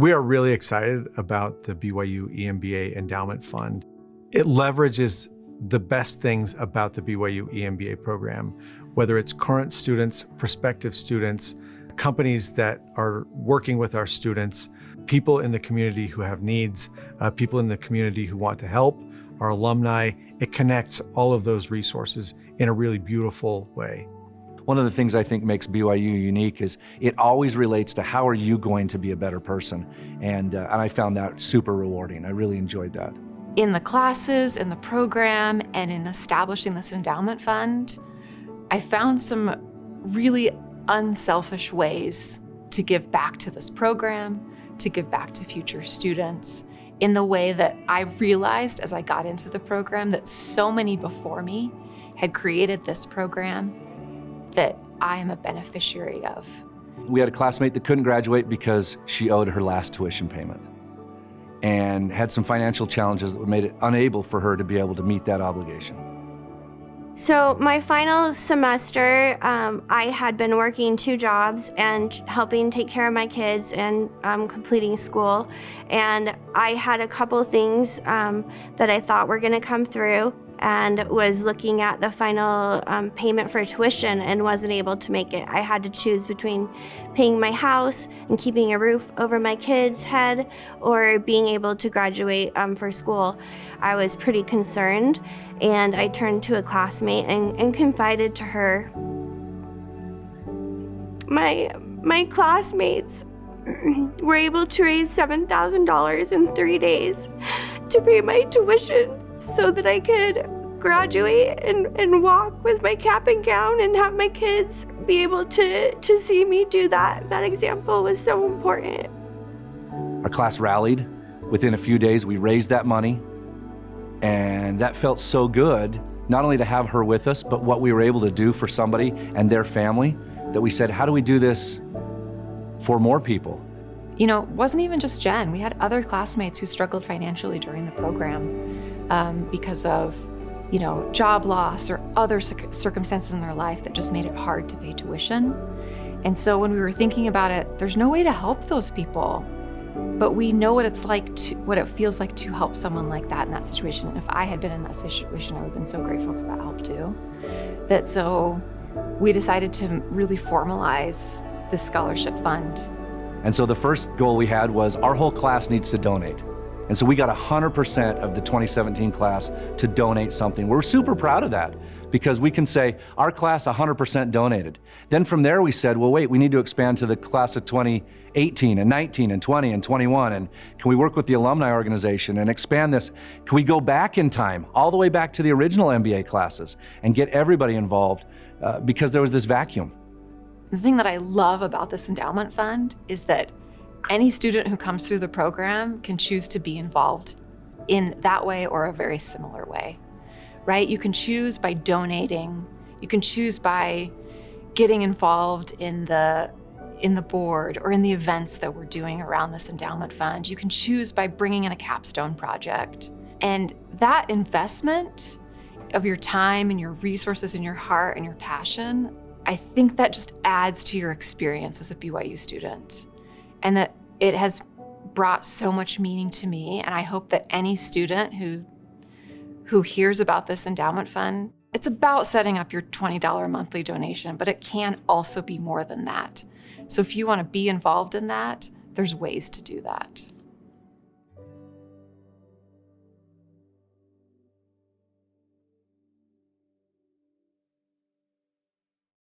We are really excited about the BYU EMBA Endowment Fund. It leverages the best things about the BYU EMBA program, whether it's current students, prospective students, companies that are working with our students, people in the community who have needs, people in the community who want to help, our alumni. It connects all of those resources in a really beautiful way. One of the things I think makes BYU unique is it always relates to how are you going to be a better person. And I found that super rewarding. I really enjoyed that. In the classes, in the program, and in establishing this endowment fund, I found some really unselfish ways to give back to this program, to give back to future students, in the way that I realized as I got into the program that so many before me had created this program that I am a beneficiary of. We had a classmate that couldn't graduate because she owed her last tuition payment and had some financial challenges that made it unable for her to be able to meet that obligation. So my final semester, I had been working 2 jobs and helping take care of my kids and completing school. And I had a couple things that I thought were gonna come through, and was looking at the final payment for tuition and wasn't able to make it. I had to choose between paying my house and keeping a roof over my kids' head or being able to graduate for school. I was pretty concerned, and I turned to a classmate and confided to her. My classmates were able to raise $7,000 in 3 days to pay my tuition so that I could graduate and walk with my cap and gown and have my kids be able to see me do that. That example was so important. Our class rallied. Within a few days, we raised that money, and that felt so good, not only to have her with us, but what we were able to do for somebody and their family, that we said, how do we do this for more people? You know, it wasn't even just Jen. We had other classmates who struggled financially during the program because of, you know, job loss or other circumstances in their life that just made it hard to pay tuition. And so when we were thinking about it, there's no way to help those people, but we know what it's like what it feels like to help someone like that in that situation. And if I had been in that situation, I would have been so grateful for that help too. So we decided to really formalize this scholarship fund. And so the first goal we had was our whole class needs to donate. And so we got 100% of the 2017 class to donate something. We're super proud of that because we can say our class 100% donated. Then from there we said, well, wait, we need to expand to the class of 2018 and 19 and 20 and 21. And can we work with the alumni organization and expand this? Can we go back in time, all the way back to the original MBA classes and get everybody involved because there was this vacuum. The thing that I love about this endowment fund is that any student who comes through the program can choose to be involved in that way or a very similar way, right? You can choose by donating. You can choose by getting involved in the board or in the events that we're doing around this endowment fund. You can choose by bringing in a capstone project. And that investment of your time and your resources and your heart and your passion, I think that just adds to your experience as a BYU student, and that it has brought so much meaning to me. And I hope that any student who hears about this endowment fund, it's about setting up your $20 monthly donation, but it can also be more than that. So if you want to be involved in that, there's ways to do that.